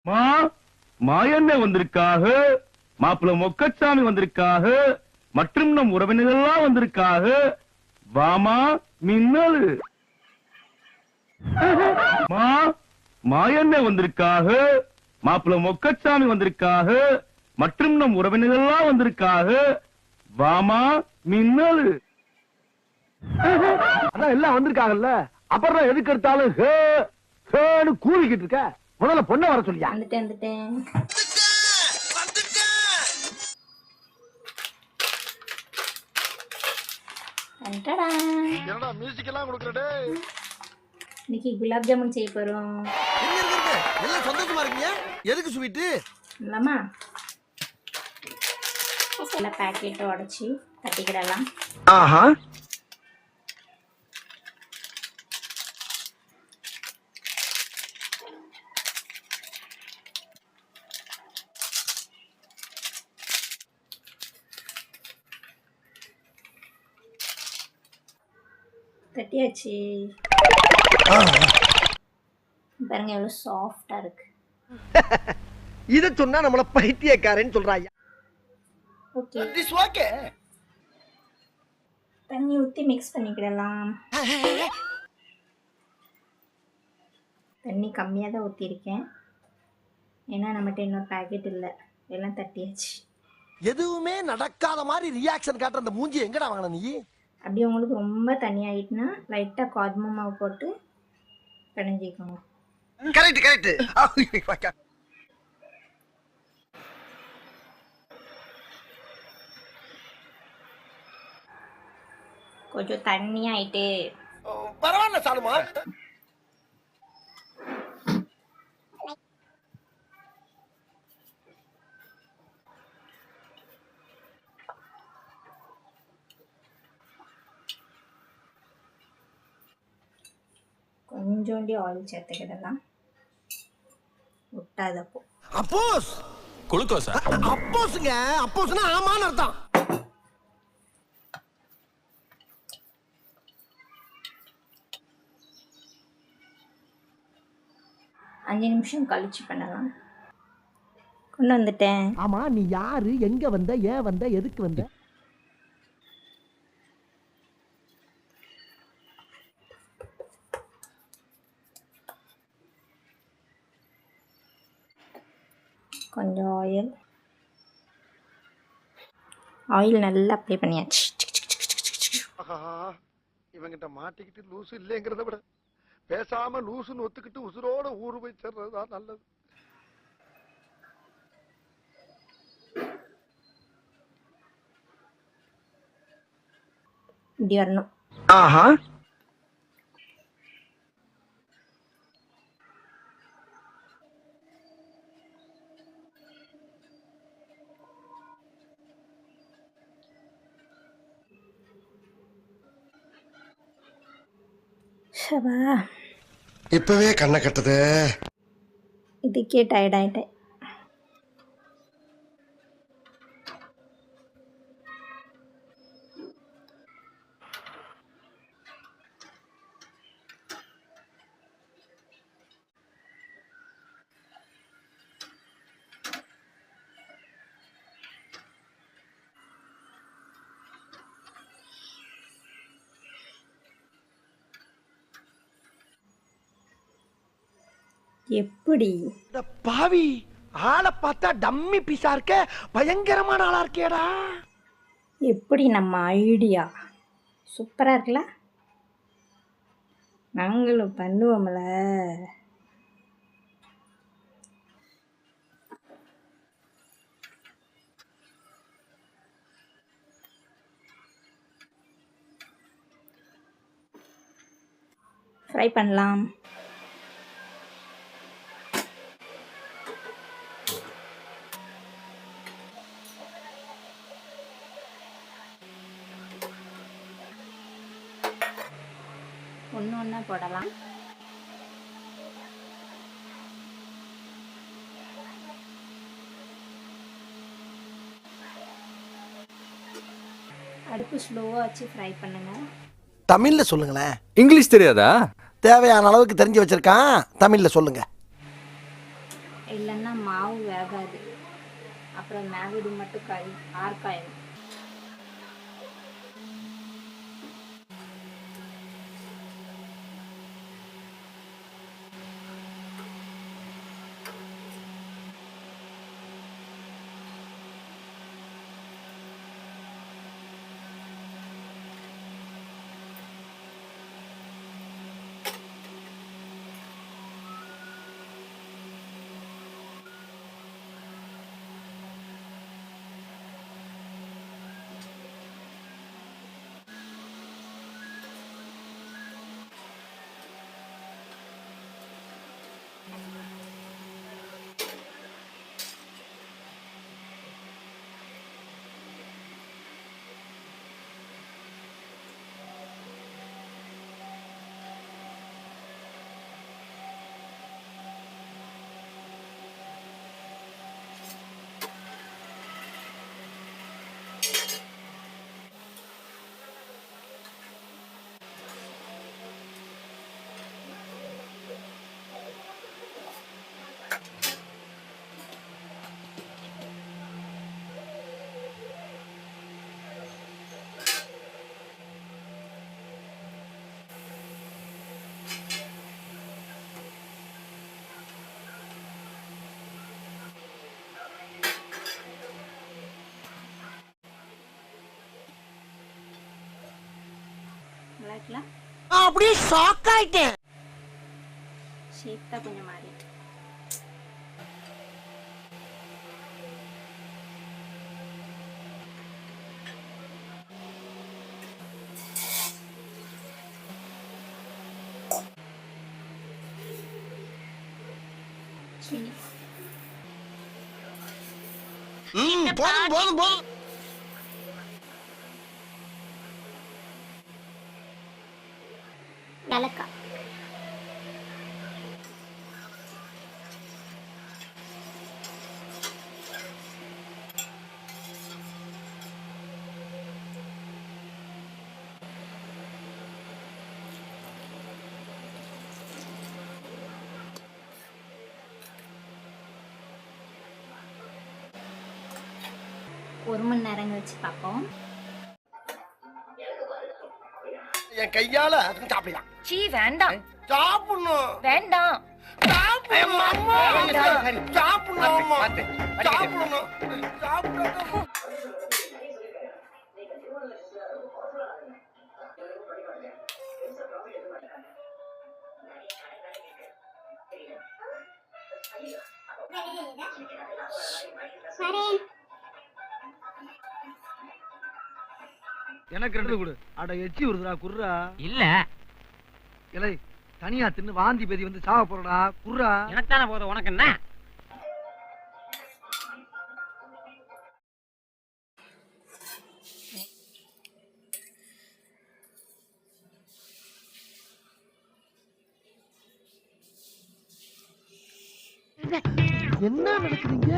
மா மாயண்ணே வந்திருக்காக, மாப்பிள்ள மொக்கச்சாமி வந்திருக்காக, மற்றும் நம் உறவினர்கள்லாம் வந்திருக்காக. வாமா மின்னல். மா மாயண்ணே வந்திருக்காக, மாப்பிள்ள மொக்கச்சாமி வந்திருக்காக, மற்றும் நம் உறவினர்கள்லாம் வந்திருக்காக. வாமா மின்னல். அதான் எல்லாம் வந்திருக்காங்கல்ல, அப்புறம் எதுக்கு எடுத்தாலும் ஹே ஹேன்னு கூவிக்கிட்டு இருக்க. முதல்ல பொண்ணை வர சொல்லியா. வந்துட்டேன். என்னடா மியூசிக் எல்லாம் கொடுக்கறடே. இன்னைக்கு குலாப் ஜாமுன் செய்ய போறோம். எல்லாம் சந்தோஷமா இருக்கீங்க. எதுக்கு ஸ்வீட்? இல்லம்மா எல்லா பாக்கெட்டும் உடைச்சி கட்டிக்கிடலாம். ஆஹா. கட்டியாச்சு. பாருங்க எவ்வளவு சாஃப்டா இருக்கு. இத சொன்னா நம்மள பைத்தியக்காரன்னு சொல்றாங்க. Okay, this okay. தண்ணி ஊத்தி மிக்ஸ் பண்ணிக்கிடலாம். தண்ணி கம்மியாக தான் ஊற்றிருக்கேன், ஏன்னா நம்மகிட்ட இன்னொரு பாக்கெட் இல்லை, எல்லாம் தட்டியாச்சு. எதுவுமே நடக்காத மாதிரி ரியாக்ஷன் காட்டுற அந்த மூஞ்சி எங்கடா வாங்கின நீ? அப்படி உங்களுக்கு ரொம்ப தண்ணி ஆகிட்டுனா லைட்டாக கோதுமை மாவு போட்டு பிணைஞ்சிக்கணும். Correct correct. கொஞ்சம் தண்ணி ஆயிட்டு பரவாயில்ல சாலுமா. கொஞ்சோண்டி ஆயில் சேர்த்துக்கிடலாம். விட்டாதப்போ அப்போஸ் குளுக்கோஸா? அப்போஸ்ங்க, அப்போஸ்னா ஆமான்னு அர்த்தம். அஞ்சு நிமிஷம் கழிச்சு பண்ணலாம். கொண்டு வந்துட்டேன். ஆமா, நீ யாரு, எங்க வந்த, ஏன் வந்த, எதுக்கு வந்த? கொஞ்சம் ஆயில் நல்லா அப்ளை பண்ணியாச்சு. இவங்கிட்ட மாட்டிக்கிட்டு லூசு இல்லைங்கிறத விட பேசாம லூசுன்னு ஒத்துக்கிட்டு உசுரோட ஊரு போய் சேர்றதுதான் நல்லது. இப்படி வரணும். ஆஹா. இப்பவே கண்ணை கட்டுது. இதுக்கே டயர்ட் ஆயிட்டேன். எப்படி பாவி ஆளை பார்த்தா டம்மி பீஸா இருக்க, பயங்கரமான ஆளா இருக்கேடா. எப்படி நம்ம ஐடியா சூப்பரா இருக்குல்ல, நாங்களும் பண்ணுவோம்ல. ஃப்ரை பண்ணலாம். ஒன்று ஒன்றா போடலாம். அடுப்பு ஸ்லோவாக வச்சு ஃப்ரை பண்ணுங்க. தமிழ்ல சொல்லுங்களேன். இங்கிலீஷ் தெரியாதா? தேவையான அளவுக்கு தெரிஞ்சு வச்சிருக்கான், தமிழ்ல சொல்லுங்க. இல்லை இல்லைன்னா மாவு வேகாது, அப்புறம் மேகடி மட்டும் ஆர்க்காயிடும். அப்படியே ஷாக் ஆயிட்டேன். ஷேப் தான் கொஞ்சம் மாறிட்டு. போதும் போதும் போதும். ஏலக்காய், ஒரு மணி நேரம் கழிச்சு பார்ப்போம். என் கையால அதுவும் சாப்பிடலாம். சீ வேண்டாம், சாப்பிடணும். வேண்டாம். சாப்பிடணும். வேண்டாம். சாப்பிடணும். சாப்பிடணும். சாப்பிடணும். எனக்கு 2 கொடு. அட எச்சி வருதுடா, குர்ரா. இல்ல இலை தனியா தின்னு வாந்தி பேதி வந்து சாவ போறடா, குர்ரா. எனக்கு தானே போதும், உனக்கு என்ன? என்ன நடக்குதுங்க?